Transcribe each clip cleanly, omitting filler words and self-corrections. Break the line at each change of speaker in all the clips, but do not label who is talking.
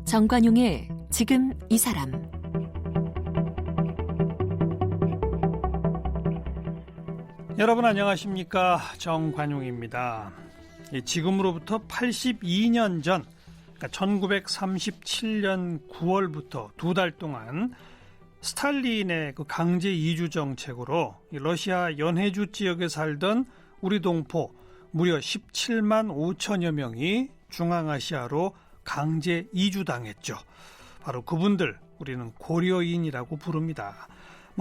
정관용의 지금 이 사람.
여러분 안녕하십니까? 정관용입니다. 지금으로부터 82년 전, 그러니까 1937년 9월부터 두 달 동안 스탈린의 그 강제 이주 정책으로 러시아 연해주 지역에 살던 우리 동포 무려 17만 5천여 명이 중앙아시아로 강제 이주당했죠. 바로 그분들 우리는 고려인이라고 부릅니다.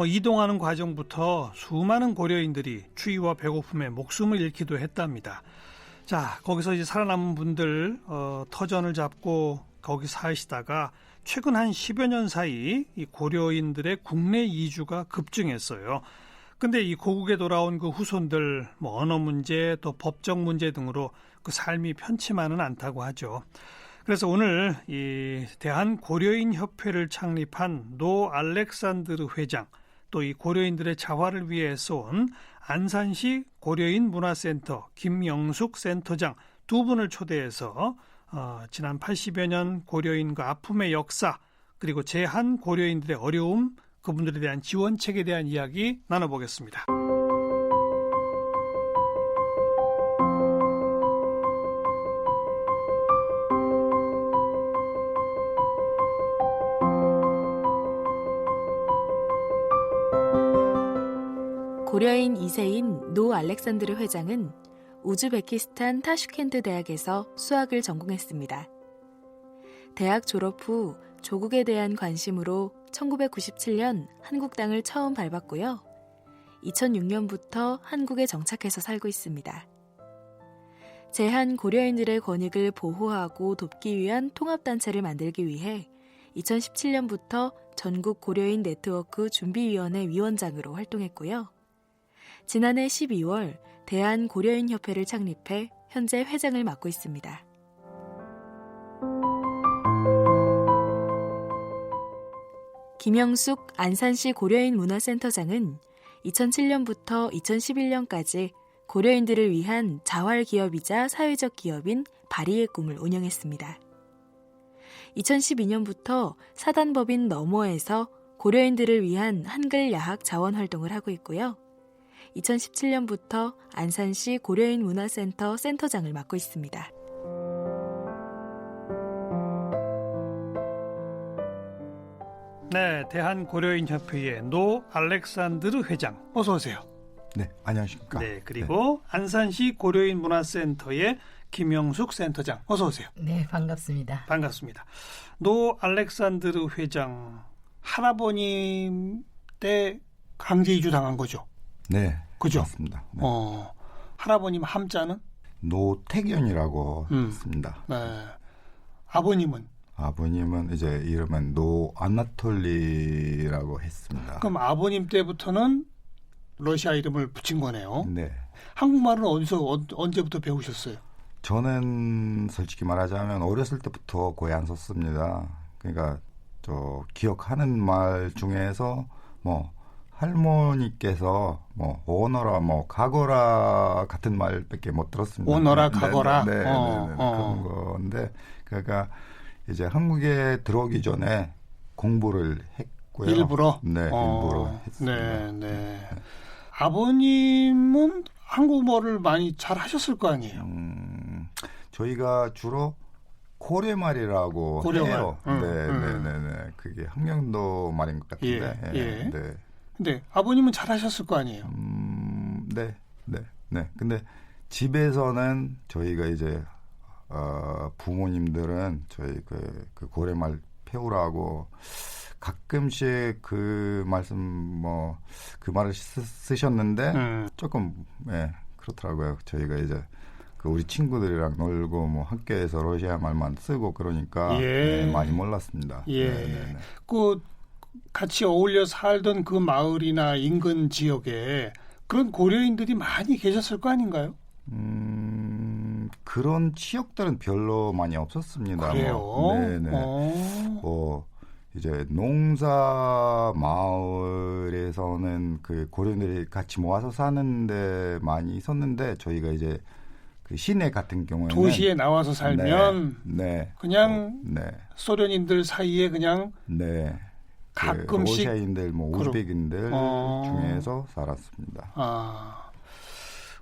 이동하는 과정부터 수많은 고려인들이 추위와 배고픔에 목숨을 잃기도 했답니다. 자, 거기서 이제 살아남은 분들 터전을 잡고 거기 사시다가 최근 한 10여 년 사이 이 고려인들의 국내 이주가 급증했어요. 근데 이 고국에 돌아온 그 후손들 언어 문제 또 법적 문제 등으로 그 삶이 편치만은 않다고 하죠. 그래서 오늘 이 대한고려인협회를 창립한 노 알렉산드르 회장, 또 이 고려인들의 자활을 위해 쏜 안산시 고려인 문화센터 김영숙 센터장 두 분을 초대해서 지난 80여 년 고려인과 아픔의 역사, 그리고 제한 고려인들의 어려움, 그분들에 대한 지원책에 대한 이야기 나눠보겠습니다.
고려인 2세인 노 알렉산드르 회장은 우즈베키스탄 타슈켄트 대학에서 수학을 전공했습니다. 대학 졸업 후 조국에 대한 관심으로 1997년 한국 땅을 처음 밟았고요. 2006년부터 한국에 정착해서 살고 있습니다. 제한 고려인들의 권익을 보호하고 돕기 위한 통합단체를 만들기 위해 2017년부터 전국 고려인 네트워크 준비위원회 위원장으로 활동했고요. 지난해 12월 대한고려인협회를 창립해 현재 회장을 맡고 있습니다. 김영숙 안산시 고려인 문화센터장은 2007년부터 2011년까지 고려인들을 위한 자활기업이자 사회적 기업인 바리의 꿈을 운영했습니다. 2012년부터 사단법인 너머에서 고려인들을 위한 한글 야학 자원 활동을 하고 있고요. 2017년부터 안산시 고려인 문화센터 센터장을 맡고 있습니다.
네, 대한고려인협회의 노 알렉산드르 회장, 어서 오세요.
네, 안녕하십니까.
네, 그리고 안산시 고려인 문화센터의 김영숙 센터장, 어서 오세요.
네, 반갑습니다.
반갑습니다. 노 알렉산드르 회장, 할아버님 때 강제 이주 당한 거죠?
네,
그죠?
맞습니다. 네.
할아버님 함자는?
노태견이라고 했습니다.
네. 아버님은?
아버님은 이제 이름은 노 아나톨리라고 했습니다.
그럼 아버님 때부터는 러시아 이름을 붙인 거네요.
네.
한국말은 언제부터 배우셨어요?
저는 솔직히 말하자면 어렸을 때부터 거의 안 썼습니다. 그러니까 저 기억하는 말 중에서 할머니께서 오너라 가거라 같은 말밖에 못 들었습니다.
오너라 가거라.
네, 그런 건데 그러니까 이제 한국에 들어오기 전에 공부를 했고요.
일부러?
네, 일부러 했습니다.
네. 아버님은 한국어를 많이 잘 하셨을 거 아니에요?
저희가 주로 고려말이라고 해요. 네. 그게 항명도 말인 것 같은데.
예.
네.
근데 아버님은 잘 하셨을 거 아니에요?
네. 근데 집에서는 저희가 이제 부모님들은 저희 그 고려말 배우라고 가끔씩 그 말씀 그 말을 쓰셨는데 조금 그렇더라고요. 저희가 이제 그 우리 친구들이랑 놀고 학교에서 러시아 말만 쓰고 그러니까 많이 몰랐습니다. 네.
그 같이 어울려 살던 그 마을이나 인근 지역에 그런 고려인들이 많이 계셨을 거 아닌가요?
그런 지역들은 별로 많이 없었습니다.
그래요?
네네. 이제 농사 마을에서는 그 고려인들이 같이 모아서 사는데 많이 있었는데 저희가 이제 그 시내 같은 경우에는
도시에 나와서 살면
네.
그냥
네.
소련인들 사이에 그냥
네.
가끔씩
그 러시아인들, 뭐 우즈벡인들 중에서 살았습니다.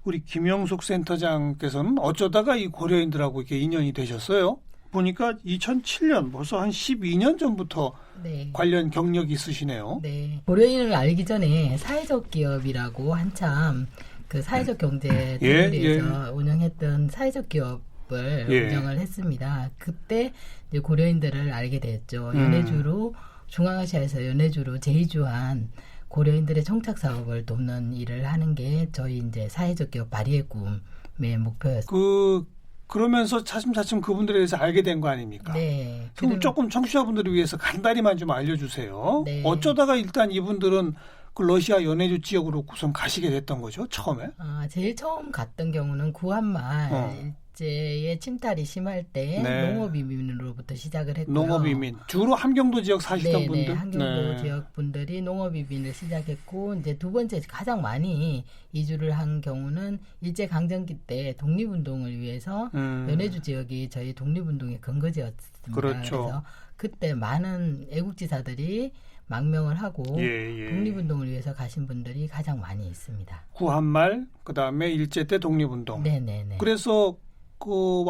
우리 김영숙 센터장께서는 어쩌다가 이 고려인들하고 이렇게 인연이 되셨어요? 보니까 2007년 벌써 한 12년 전부터
네.
관련 경력이 있으시네요.
네. 고려인을 알기 전에 사회적 기업이라고 한참 그 사회적 경제 대리에서 운영했던 사회적 기업을 운영을 했습니다. 그때 이제 고려인들을 알게 됐죠. 연해주로 중앙아시아에서 연해주로 제이주한 고려인들의 정착 사업을 돕는 일을 하는 게 저희 이제 사회적 기업 발휘의 꿈의 목표였습니다.
그러면서 차츰차츰 그분들에 대해서 알게 된 거 아닙니까?
네.
그럼 조금 청취자분들을 위해서 간단히만 좀 알려주세요.
네.
어쩌다가 일단 이분들은 그 러시아 연해주 지역으로 우선 가시게 됐던 거죠, 처음에?
제일 처음 갔던 경우는 구한말 일제의 침탈이 심할 때 농업이민으로부터 시작을 했고요.
농업이민. 주로 함경도 지역 사시던 분들?
함경도 지역 분들이 농업이민을 시작했고 이제 두 번째 가장 많이 이주를 한 경우는 일제강점기 때 독립운동을 위해서 연해주 지역이 저희 독립운동의 근거지였습니다.
그렇죠.
그래서 그때 많은 애국지사들이 망명을 하고 독립운동을 위해서 가신 분들이 가장 많이 있습니다.
구한말, 그다음에 일제 때 독립운동.
네네네.
그래서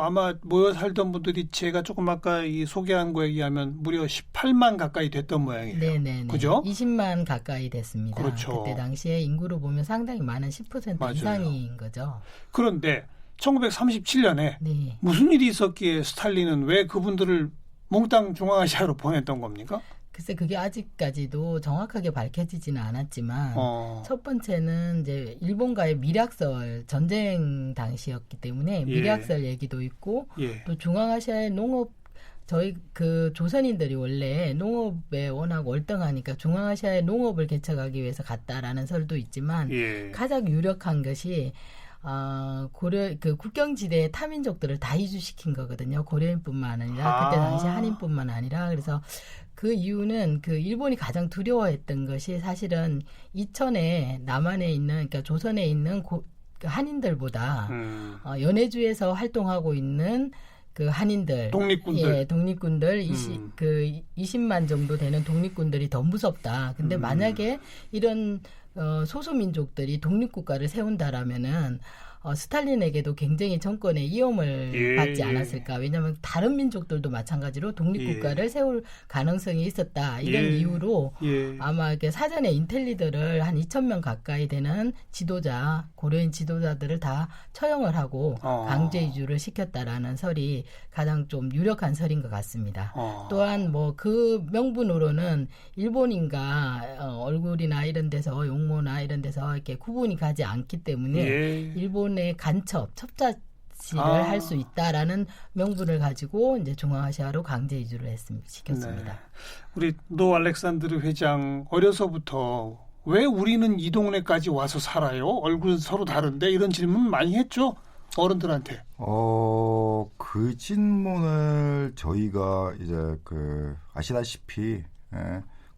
아마 모여 살던 분들이 제가 조금 아까 이 소개한 거에 의하면 무려 18만 가까이 됐던 모양이에요.
네네네.
그죠?
20만 가까이 됐습니다.
그렇죠.
그때 당시에 인구로 보면 상당히 많은 10%
맞아요.
이상인 거죠.
그런데 1937년에 무슨 일이 있었기에 스탈린은 왜 그분들을 몽땅 중앙아시아로 보냈던 겁니까?
글쎄 그게 아직까지도 정확하게 밝혀지지는 않았지만 첫 번째는 이제 일본과의 밀약설 전쟁 당시였기 때문에 밀약설 얘기도 있고 또 중앙아시아의 농업 저희 그 조선인들이 원래 농업에 워낙 월등하니까 중앙아시아의 농업을 개척하기 위해서 갔다라는 설도 있지만 가장 유력한 것이 그 국경지대의 타민족들을 다 이주시킨 거거든요. 고려인뿐만 아니라 그때 당시 한인뿐만 아니라 그래서 그 이유는 그 일본이 가장 두려워했던 것이 사실은 이천에 남한에 있는 그러니까 조선에 있는 그 한인들보다 연해주에서 활동하고 있는 그 한인들, 독립군들 20만 정도 되는 독립군들이 더 무섭다. 근데 만약에 이런 소수민족들이 독립국가를 세운다라면은 스탈린에게도 굉장히 정권의 위험을 받지 않았을까. 왜냐하면 다른 민족들도 마찬가지로 독립국가를 세울 가능성이 있었다. 이런 이유로 아마 이렇게 사전에 인텔리들을 한 2,000명 가까이 되는 고려인 지도자들을 다 처형을 하고 강제 이주를 시켰다라는 설이 가장 좀 유력한 설인 것 같습니다. 또한 뭐 그 명분으로는 일본인과 얼굴이나 이런 데서 용모나 이런 데서 이렇게 구분이 가지 않기 때문에 일본의 첩자지를 할 수 있다라는 명분을 가지고 이제 중앙아시아로 강제 이주를 시켰습니다.
네. 우리 노 알렉산드르 회장 어려서부터 왜 우리는 이 동네까지 와서 살아요? 얼굴은 서로 다른데 이런 질문 많이 했죠? 어른들한테.
그 질문을 저희가 이제 아시다시피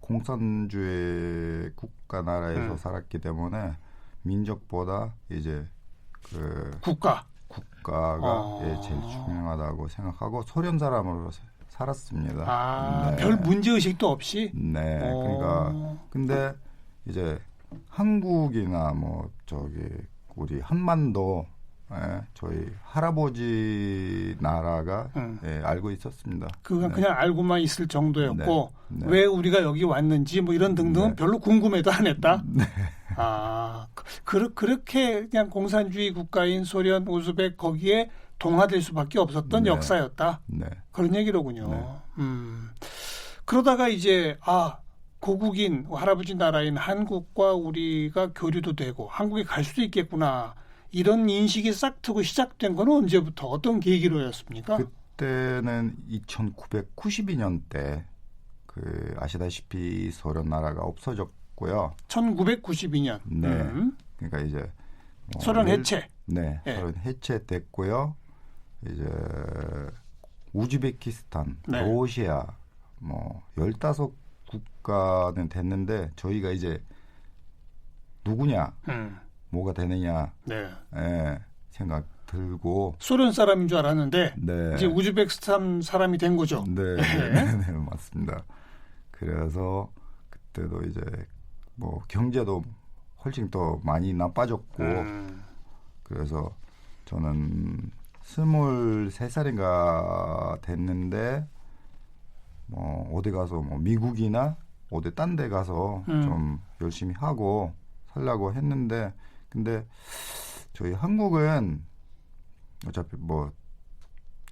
공산주의 국가 나라에서 살았기 때문에 민족보다 이제 국가가 제일 중요하다고 생각하고 소련 사람으로 살았습니다.
별 문제의식도 없이?
네. 그러니까 근데 이제 한국이나 우리 한반도 저희 할아버지 나라가 알고 있었습니다.
그건 그냥 알고만 있을 정도였고 왜 우리가 여기 왔는지 뭐 이런 등등은 별로 궁금해도 안 했다? 그렇게 그냥 공산주의 국가인 소련, 우즈벡 거기에 동화될 수밖에 없었던 역사였다. 그런 얘기로군요. 그러다가 이제 고국인 할아버지 나라인 한국과 우리가 교류도 되고 한국에 갈 수도 있겠구나. 이런 인식이 싹 트고 시작된 건 언제부터 어떤 계기로였습니까?
그때는 1992년 때 아시다시피 소련 나라가 없어졌고요.
1992년.
네. 그러니까 이제
소련 해체.
네. 소련 해체됐고요. 이제 우즈베키스탄, 러시아 15국가는 됐는데 저희가 이제 누구냐? 뭐가 되느냐 들고
소련 사람인 줄 알았는데
네.
이제 우즈베키스탄 사람이 된 거죠.
네, 네, 맞습니다. 그래서 그때도 이제 뭐 경제도 훨씬 더 많이 나빠졌고 그래서 저는 23살인가 됐는데 뭐 어디 가서 뭐 미국이나 어디 딴 데 가서 좀 열심히 하고 살려고 했는데 근데 저희 한국은 어차피 뭐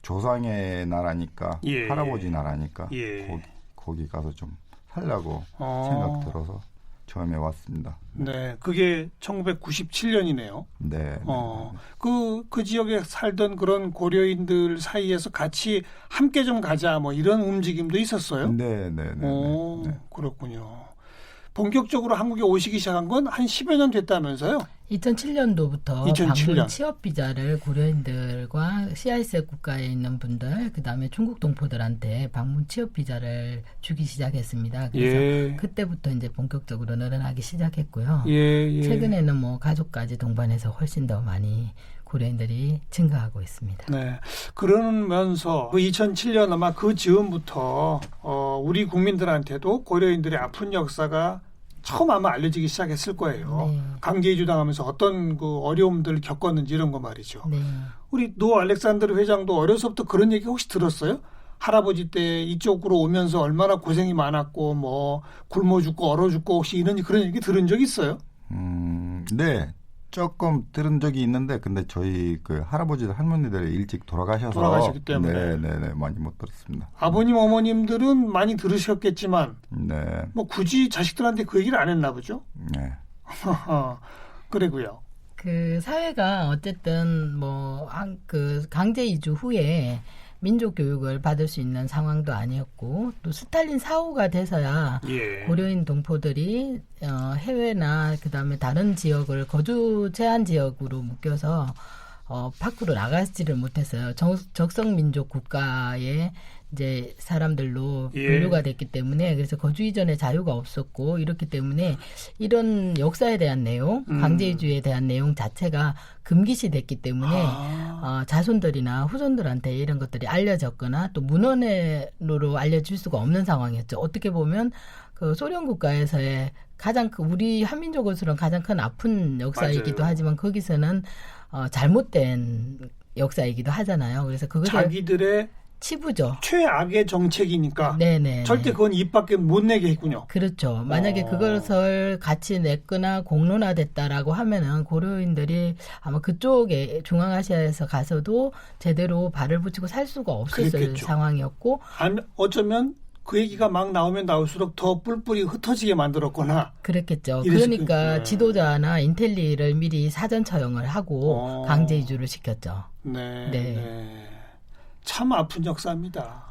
조상의 나라니까
예.
할아버지 나라니까
예.
거기 가서 좀 살려고 생각 들어서 처음에 왔습니다.
네, 그게 1997년이네요.
네.
그 지역에 살던 그런 고려인들 사이에서 같이 함께 좀 가자 뭐 이런 움직임도 있었어요.
네.
그렇군요. 본격적으로 한국에 오시기 시작한 건 한 10여 년 됐다면서요?
2007년도부터
2007년.
방문 취업 비자를 고려인들과 CISF 국가에 있는 분들, 그다음에 중국 동포들한테 방문 취업 비자를 주기 시작했습니다. 그래서 그때부터 이제 본격적으로 늘어나기 시작했고요. 최근에는 뭐 가족까지 동반해서 훨씬 더 많이 고려인들이 증가하고 있습니다.
네. 그러면서 그 2007년 아마 그 즈음부터 우리 국민들한테도 고려인들의 아픈 역사가 처음 아마 알려지기 시작했을 거예요.
네.
강제 이주당하면서 어떤 그 어려움들을 겪었는지 이런 거 말이죠.
네.
우리 노 알렉산드르 회장도 어려서부터 그런 얘기 혹시 들었어요? 할아버지 때 이쪽으로 오면서 얼마나 고생이 많았고 뭐 굶어 죽고 얼어 죽고 혹시 그런 얘기 들은 적 있어요?
네. 조금 들은 적이 있는데 근데 저희 그 할아버지 할머니들이 일찍
돌아가셨기 때문에
네, 많이 못 들었습니다.
아버님 어머님들은 많이 들으셨겠지만
네.
뭐 굳이 자식들한테 그 얘기를 안 했나 보죠?
네.
그래고요.
그 사회가 어쨌든 뭐 그 강제 이주 후에 민족 교육을 받을 수 있는 상황도 아니었고 또 스탈린 사후가 돼서야 고려인 동포들이 해외나 그다음에 다른 지역을 거주 제한 지역으로 묶여서 밖으로 나가지를 못했어요. 적성 민족 국가에 이제 사람들로 분류가 됐기 때문에 그래서 거주 이전에 자유가 없었고 이렇기 때문에 이런 역사에 대한 내용, 강제이주에 대한 내용 자체가 금기시 됐기 때문에 자손들이나 후손들한테 이런 것들이 알려졌거나 또 문헌으로 알려질 수가 없는 상황이었죠. 어떻게 보면 그 소련 국가에서의 가장 우리 한민족으로서는 가장 큰 아픈 역사이기도
맞아요.
하지만 거기서는 잘못된 역사이기도 하잖아요. 그래서 그것을
자기들의
치부죠.
최악의 정책이니까
네네.
절대 그건 입 밖에 못 내게 했군요.
그렇죠. 만약에 그것을 같이 냈거나 공론화됐다라고 하면은 고려인들이 아마 그쪽에 중앙아시아에서 가서도 제대로 발을 붙이고 살 수가 없었을
그랬겠죠.
상황이었고
어쩌면 그 얘기가 막 나오면 나올수록 더 뿔뿔이 흩어지게 만들었거나
그랬겠죠.
이랬을
그러니까
네.
지도자나 인텔리를 미리 사전 처형을 하고 강제 이주를 시켰죠.
네. 참 아픈 역사입니다.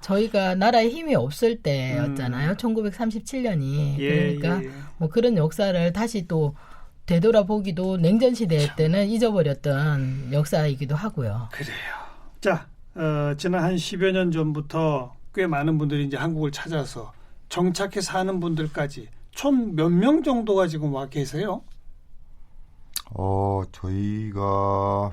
저희가 나라에 힘이 없을 때였잖아요. 1937년이. 그러니까 뭐 그런 역사를 다시 또 되돌아보기도 냉전 시대 때는 잊어버렸던 역사이기도 하고요.
그래요. 자, 지난 한 10여 년 전부터 꽤 많은 분들이 이제 한국을 찾아서 정착해 사는 분들까지 총 몇 명 정도가 지금 와 계세요?
저희가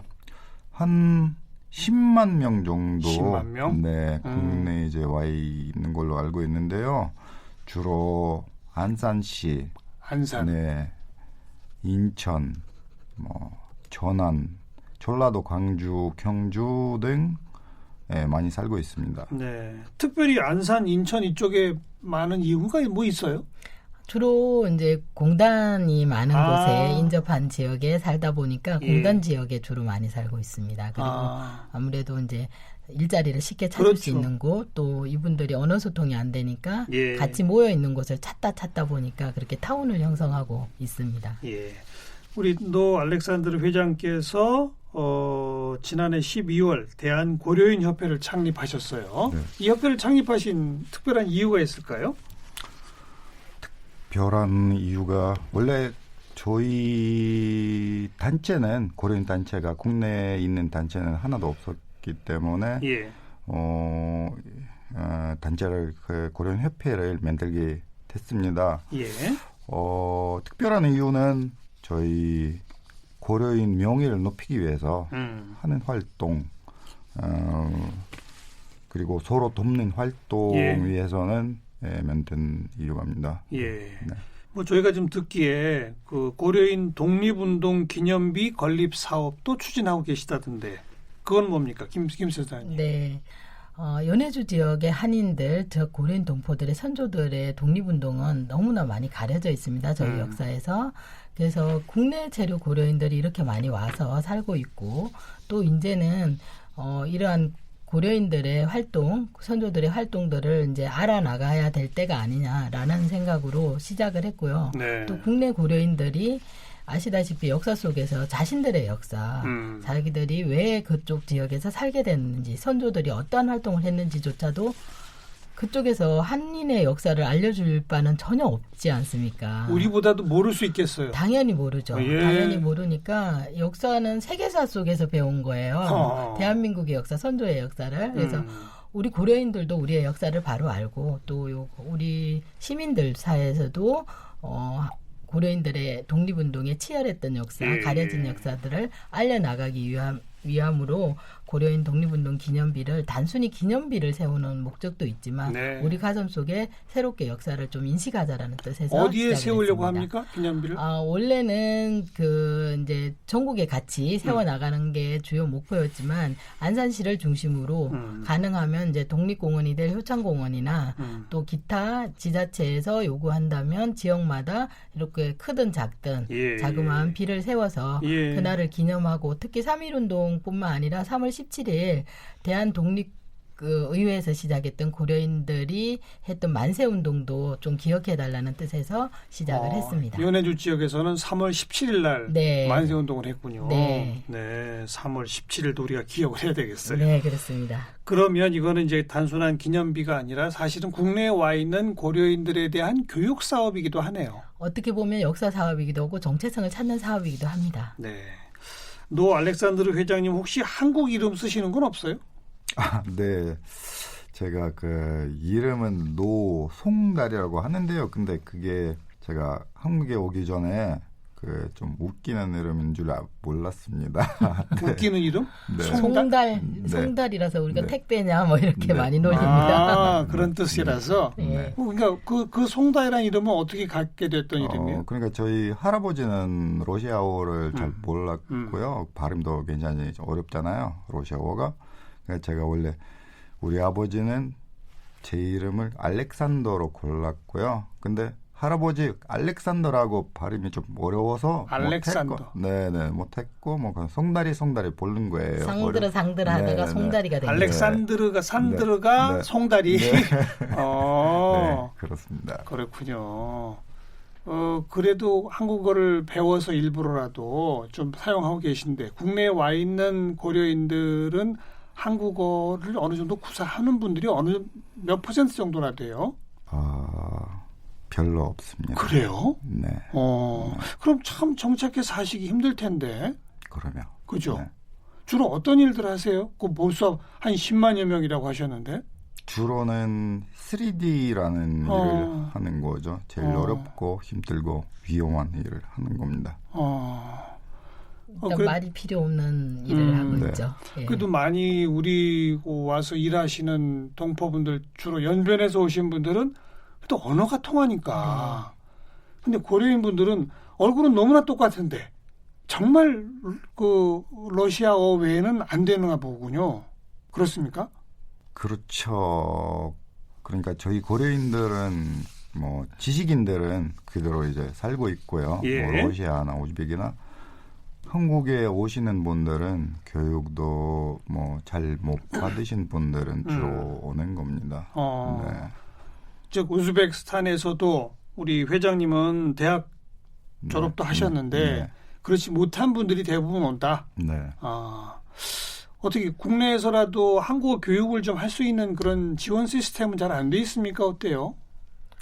한 10만 명 정도
10만 명?
네, 국내에 이제 와 있는 걸로 알고 있는데요. 주로 안산시, 네, 인천, 뭐 전안, 전라도, 광주, 경주 등 많이 살고 있습니다.
네. 특별히 안산, 인천 이쪽에 많은 이유가 뭐 있어요?
주로 이제 공단이 많은 곳에 인접한 지역에 살다 보니까 공단 지역에 주로 많이 살고 있습니다. 그리고 아무래도 이제 일자리를 쉽게 찾을 수 있는 곳, 또 이분들이 언어 소통이 안 되니까 같이 모여 있는 곳을 찾다 보니까 그렇게 타운을 형성하고 있습니다.
우리 노 알렉산드르 회장께서 지난해 12월 대한고려인협회를 창립하셨어요.
네.
이 협회를 창립하신 특별한 이유가 있을까요?
특별한 이유가 원래 저희 단체는 고려인 단체가 국내에 있는 단체는 하나도 없었기 때문에 단체를 그 고려인 협회를 만들게 됐습니다. 특별한 이유는 저희 고려인 명예를 높이기 위해서 하는 활동, 그리고 서로 돕는 활동 위해서는 만든 이유입니다.
예.
네.
뭐 저희가 좀 듣기에 그 고려인 독립운동 기념비 건립 사업도 추진하고 계시다던데 그건 뭡니까, 김 센터장님?
네. 연해주 지역의 한인들, 즉 고려인 동포들의 선조들의 독립운동은 너무나 많이 가려져 있습니다. 저희 역사에서. 그래서 국내 체류 고려인들이 이렇게 많이 와서 살고 있고 또 이제는 이러한 고려인들의 활동, 선조들의 활동들을 이제 알아나가야 될 때가 아니냐라는 생각으로 시작을 했고요.
네.
또 국내 고려인들이 아시다시피 역사 속에서 자신들의 역사, 자기들이 왜 그쪽 지역에서 살게 됐는지, 선조들이 어떠한 활동을 했는지조차도 그쪽에서 한인의 역사를 알려줄 바는 전혀 없지 않습니까?
우리보다도 모를 수 있겠어요.
당연히 모르죠.
예.
당연히 모르니까 역사는 세계사 속에서 배운 거예요. 대한민국의 역사, 선조의 역사를. 그래서 우리 고려인들도 우리의 역사를 바로 알고 또 우리 시민들 사이에서도 고려인들의 독립운동에 치열했던 역사, 가려진 역사들을 알려나가기 위함으로 고려인 독립운동 기념비를 단순히 기념비를 세우는 목적도 있지만
네.
우리 가슴 속에 새롭게 역사를 좀 인식하자라는 뜻에서
어디에 세우려고
했습니다.
합니까, 기념비를?
원래는 이제 전국에 같이 세워 나가는 게 주요 목표였지만 안산시를 중심으로 가능하면 이제 독립공원이 될 효창공원이나 또 기타 지자체에서 요구한다면 지역마다 이렇게 크든 작든 자그마한 비를 세워서 그날을 기념하고 특히 3.1운동뿐만 아니라 3월 17일 대한독립의회에서 시작했던 고려인들이 했던 만세운동도 좀 기억해달라는 뜻에서 시작을 했습니다.
연해주 지역에서는 3월 17일 날
네.
만세운동을 했군요.
네.
네, 3월 17일도 우리가 기억을 해야 되겠어요.
네, 그렇습니다.
그러면 이거는 이제 단순한 기념비가 아니라 사실은 국내에 와 있는 고려인들에 대한 교육 사업이기도 하네요.
어떻게 보면 역사 사업이기도 하고 정체성을 찾는 사업이기도 합니다.
네. 노 알렉산드르 회장님 혹시 한국 이름 쓰시는 건 없어요?
네. 제가 그 이름은 노송달이라고 하는데요. 근데 그게 제가 한국에 오기 전에 그 좀 웃기는 이름인 줄 몰랐습니다.
네. 웃기는 이름?
네.
송달이라서 우리가
네.
택배냐 뭐 이렇게 많이 놀립니다.
그런 뜻이라서.
네.
그러니까 그 송달이라는 이름은 어떻게 갖게 됐던 이름이에요?
그러니까 저희 할아버지는 러시아어를 잘 몰랐고요. 발음도 굉장히 좀 어렵잖아요. 러시아어가. 그러니까 제가 원래 우리 아버지는 제 이름을 알렉산더로 골랐고요. 근데 할아버지 알렉산더라고 발음이 좀 어려워서
알렉산더.
네네 못했고 뭐 그냥 송다리 부른 거예요.
상들어 하다가 송다리가 된 거예요.
알렉산드르가 산드르가
네.
송다리.
네.
네,
그렇습니다.
그렇군요. 그래도 한국어를 배워서 일부러라도 좀 사용하고 계신데 국내에 와 있는 고려인들은 한국어를 어느 정도 구사하는 분들이 몇 퍼센트 정도나 돼요?
별로 없습니다.
그래요?
네.
그럼 참 정착해 사시기 힘들 텐데.
그러면.
그죠?
네.
주로 어떤 일들 하세요? 그 벌써 한 10만여 명이라고 하셨는데.
주로는 3D라는 일을 하는 거죠. 제일 어렵고 힘들고 위험한 일을 하는 겁니다.
말이 필요 없는 일을 하고
네.
있죠. 예.
그래도 많이 우리 와서 일하시는 동포분들 주로 연변에서 오신 분들은 또 언어가 통하니까. 근데 고려인 분들은 얼굴은 너무나 똑같은데 정말 그 러시아어 외에는 안 되는가 보군요. 그렇습니까?
그렇죠. 그러니까 저희 고려인들은 뭐 지식인들은 그대로 이제 살고 있고요.
예.
뭐 러시아나 우즈벡이나 한국에 오시는 분들은 교육도 뭐 잘 못 받으신 분들은 주로 오는 겁니다. 네.
즉 우즈베키스탄에서도 우리 회장님은 대학 졸업도 하셨는데
네.
그렇지 못한 분들이 대부분 온다.
네.
어떻게 국내에서라도 한국어 교육을 좀 할 수 있는 그런 지원 시스템은 잘 안 돼 있습니까? 어때요?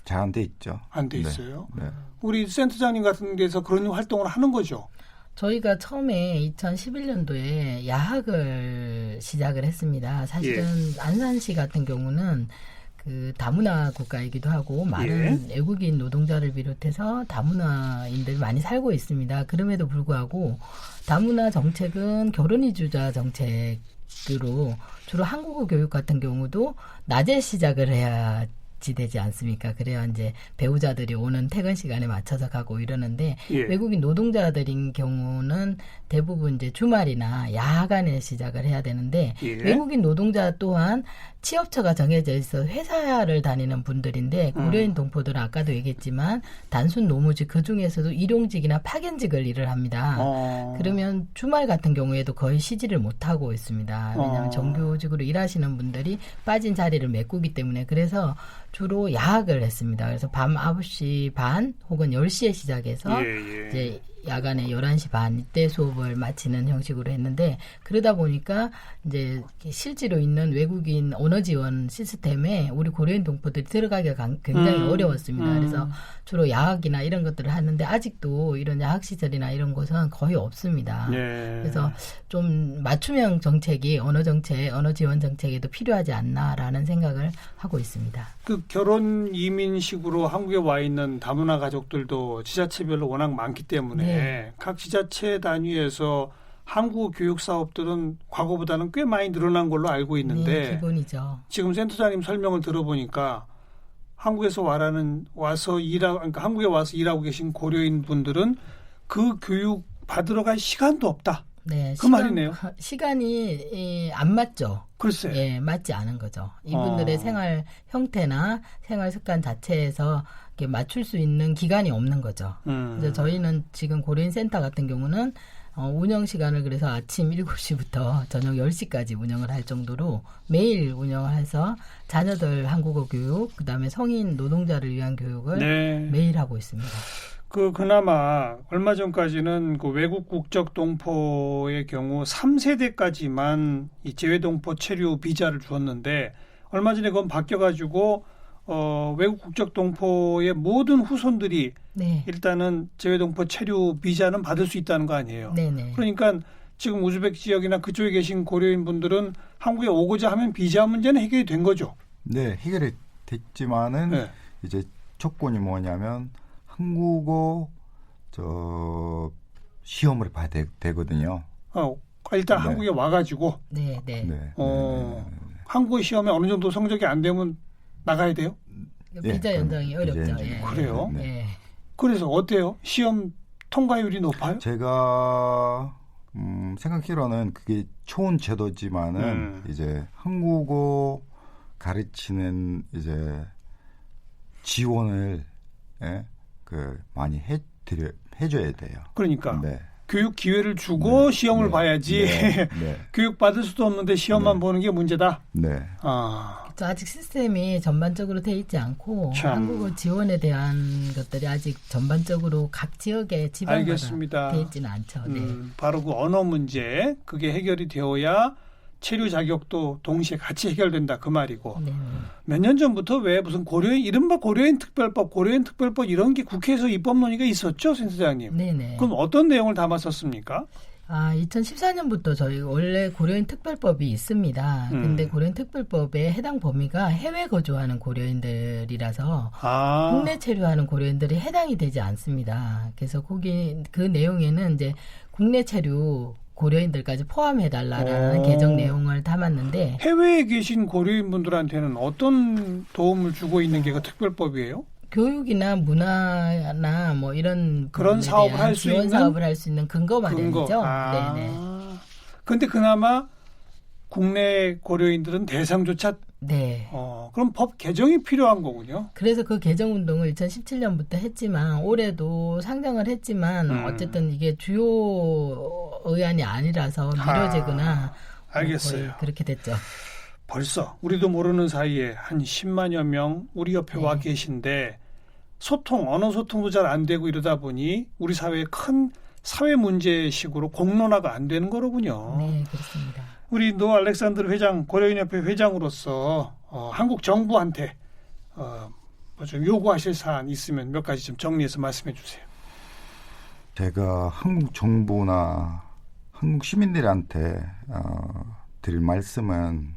잘 안 돼 있죠.
안 돼 있어요.
네.
우리 센터장님 같은 데서 그런 활동을 하는 거죠.
저희가 처음에 2011년도에 야학을 시작을 했습니다. 사실은 안산시 같은 경우는 그 다문화 국가이기도 하고 많은 외국인 노동자를 비롯해서 다문화인들이 많이 살고 있습니다. 그럼에도 불구하고 다문화 정책은 결혼 이주자 정책으로 주로 한국어 교육 같은 경우도 낮에 시작을 해야 되지 않습니까? 그래야 이제 배우자들이 오는 퇴근 시간에 맞춰서 가고 이러는데 외국인 노동자들인 경우는 대부분 이제 주말이나 야간에 시작을 해야 되는데 외국인 노동자 또한 취업처가 정해져 있어 회사를 다니는 분들인데 고려인 동포들은 아까도 얘기했지만 단순 노무직 그중에서도 일용직이나 파견직을 일을 합니다. 그러면 주말 같은 경우에도 거의 쉬지를 못하고 있습니다. 왜냐하면 정규직으로 일하시는 분들이 빠진 자리를 메꾸기 때문에 그래서 주로 야학을 했습니다. 그래서 밤 9시 반 혹은 10시에 시작해서 이제 야간에 11시 반 이때 수업을 마치는 형식으로 했는데 그러다 보니까 이제 실제로 있는 외국인 언어 지원 시스템에 우리 고려인 동포들이 들어가기가 굉장히 어려웠습니다. 그래서 주로 야학이나 이런 것들을 하는데 아직도 이런 야학 시설이나 이런 곳은 거의 없습니다. 그래서 좀 맞춤형 정책이 언어 정책, 언어 지원 정책에도 필요하지 않나라는 생각을 하고 있습니다.
그 결혼 이민식으로 한국에 와 있는 다문화 가족들도 지자체별로 워낙 많기 때문에 각 지자체 단위에서 한국어 교육 사업들은 과거보다는 꽤 많이 늘어난 걸로 알고 있는데
기본이죠.
지금 센터장님 설명을 들어보니까 한국에서 그러니까 한국에 와서 일하고 계신 고려인 분들은 그 교육 받으러 갈 시간도 없다.
네,
그 말이네요.
시간이 안 맞죠.
글쎄.
맞지 않은 거죠. 이분들의 생활 형태나 생활 습관 자체에서 이렇게 맞출 수 있는 기간이 없는 거죠. 그래서 저희는 지금 고려인 센터 같은 경우는 운영 시간을 그래서 아침 7시부터 저녁 10시까지 운영을 할 정도로 매일 운영을 해서 자녀들 한국어 교육, 그다음에 성인 노동자를 위한 교육을 매일 하고 있습니다.
그나마 얼마 전까지는 그 외국 국적 동포의 경우 3세대까지만 이 재외동포 체류 비자를 주었는데 얼마 전에 그건 바뀌어가지고 외국 국적 동포의 모든 후손들이 일단은 재외동포 체류 비자는 받을 수 있다는 거 아니에요. 그러니까 지금 우즈벡 지역이나 그쪽에 계신 고려인 분들은 한국에 오고자 하면 비자 문제는 해결이 된 거죠.
네, 해결이 됐지만은 이제 조건이 뭐냐면 한국어 시험을 봐야 되거든요.
일단 한국에 와가지고. 한국어 시험에 어느 정도 성적이 안 되면 나가야 돼요?
비자 연장이 어렵죠.
그래요? 그래서 어때요? 시험 통과율이 높아요?
제가 생각하기로는 그게 좋은 제도지만은 이제 한국어 가르치는 이제 지원을 많이 해줘야 돼요.
그러니까 교육 기회를 주고 시험을 봐야지 교육 받을 수도 없는데 시험만 보는 게 문제다.
아직 시스템이 전반적으로 돼 있지 않고 한국어 지원에 대한 것들이 아직 전반적으로 각 지역의 지방마다 돼 있지는 않죠.
바로 그 언어 문제 그게 해결이 되어야 체류 자격도 동시에 같이 해결된다 그 말이고 몇 년 전부터 왜 무슨 이른바 고려인 특별법 이런 게 국회에서 입법 논의가 있었죠, 센터장님? 그럼 어떤 내용을 담았었습니까?
2014년부터 저희 원래 고려인 특별법이 있습니다. 근데 고려인 특별법의 해당 범위가 해외 거주하는 고려인들이라서 국내 체류하는 고려인들이 해당이 되지 않습니다. 그래서 그 내용에는 이제 국내 체류 고려인들까지 포함해달라는 개정 내용을 담았는데
해외에 계신 고려인 분들한테는 어떤 도움을 주고 있는 게 그 특별법이에요?
교육이나 문화나 뭐 이런
그런 사업을 할 수 있는
사업을 할 수 있는 근거 마련이죠.
그런데 그나마 국내 고려인들은 대상조차 그럼 법 개정이 필요한 거군요.
그래서 그 개정 운동을 2017년부터 했지만 올해도 상정을 했지만 어쨌든 이게 주요 의안이 아니라서 미뤄지거나
알겠어요.
거의 그렇게 됐죠.
벌써 우리도 모르는 사이에 한 10만여 명 우리 옆에 와 계신데 언어 소통도 잘 안 되고 이러다 보니 우리 사회의 큰 사회 문제식으로 공론화가 안 되는 거로군요.
네, 그렇습니다.
우리 노 알렉산드르 회장, 고려인협회 회장으로서 한국 정부한테 좀 요구하실 사안 있으면 몇 가지 좀 정리해서 말씀해 주세요.
제가 한국 정부나 한국 시민들한테 드릴 말씀은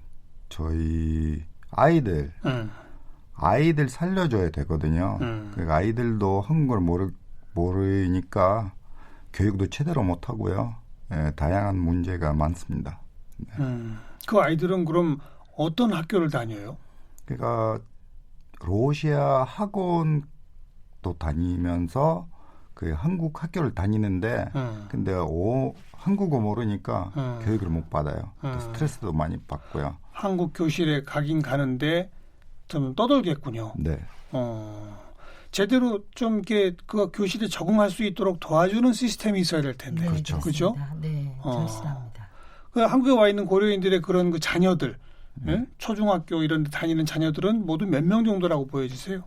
저희 아이들 아이들 살려줘야 되거든요. 그러니까 아이들도 한국어를 모르니까 교육도 제대로 못 하고요. 예, 다양한 문제가 많습니다. 네.
그 아이들은 그럼 어떤 학교를 다녀요?
그러니까 러시아 학원도 다니면서 그 한국 학교를 다니는데 근데 한국어 모르니까 교육을 못 받아요. 또 스트레스도 많이 받고요.
한국 교실에 가긴 가는데 좀 떠돌겠군요.
네.
제대로 좀 이렇게 그 교실에 적응할 수 있도록 도와주는 시스템이 있어야 될 텐데.
네,
그렇죠. 그죠?
네, 절실합니다.
그 한국에 와 있는 고려인들의 그런 그 자녀들, 예? 초중학교 이런 데 다니는 자녀들은 모두 몇 명 정도라고 보여지세요?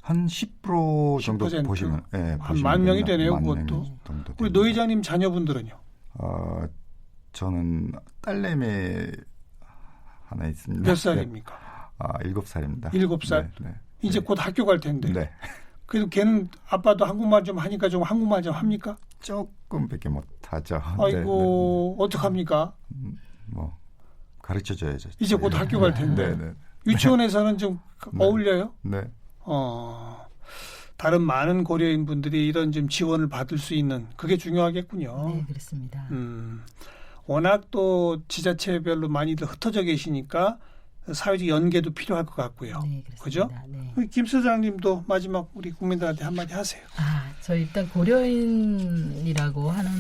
한 10% 정도
10%?
보시면, 예,
한 10,000명이 되네요,
만
그것도.
명 정도
우리
됩니다.
노 회장님 자녀분들은요?
저는 딸내미 하나 있습니다.
몇 살입니까?
7살입니다.
7살?
네, 네.
이제 곧 학교 갈 텐데.
네.
그래도 걔는 아빠도 한국말 좀 하니까 좀 한국말 좀 합니까?
조금밖에 못하죠.
아이고, 어떡합니까?
뭐 가르쳐줘야죠.
이제 곧 학교 갈 텐데.
네.
유치원에서는 좀 어울려요?
네.
다른 많은 고려인 분들이 이런 좀 지원을 받을 수 있는 그게 중요하겠군요.
네, 그렇습니다.
워낙 또 지자체별로 많이들 흩어져 계시니까 사회적 연계도 필요할 것 같고요.
네,
그죠?
그렇습니다. 네.
우리 김 소장님도 마지막 우리 국민들한테 한마디 하세요.
저 일단 고려인이라고 하는,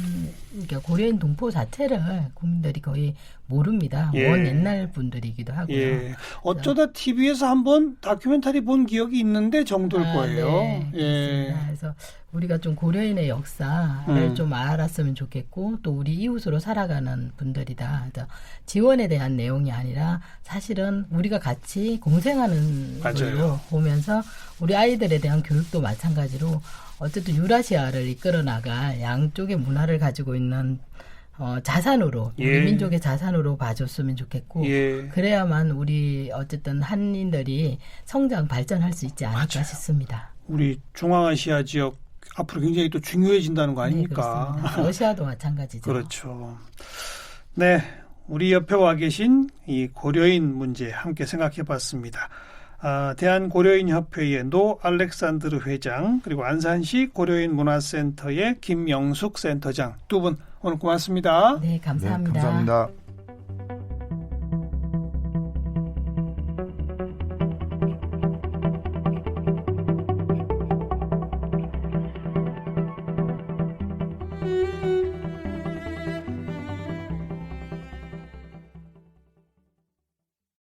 그러니까 고려인 동포 자체를 국민들이 거의 모릅니다.
예.
원 옛날 분들이기도 하고요.
예. 어쩌다 TV에서 한번 다큐멘터리 본 기억이 있는데 정도일 거예요.
네,
예.
그렇습니다. 그래서 우리가 좀 고려인의 역사를 좀 알았으면 좋겠고, 또 우리 이웃으로 살아가는 분들이다. 그래서 지원에 대한 내용이 아니라 사실은 우리가 같이 공생하는 걸로 보면서 우리 아이들에 대한 교육도 마찬가지로 어쨌든 유라시아를 이끌어 나갈 양쪽의 문화를 가지고 있는 자산으로, 우리
예.
민족의 자산으로 봐줬으면 좋겠고,
예.
그래야만 우리 어쨌든 한인들이 성장 발전할 수 있지 않을까
맞아요.
싶습니다.
우리 중앙아시아 지역 앞으로 굉장히 또 중요해진다는 거 아닙니까?
네, 그렇습니다. 러시아도 마찬가지죠.
그렇죠. 네, 우리 옆에 와 계신 이 고려인 문제 함께 생각해봤습니다. 대한고려인협회의 노 알렉산드르 회장, 그리고 안산시 고려인 문화센터의 김영숙 센터장 두 분 오늘 고맙습니다.
네, 감사합니다.
네, 감사합니다.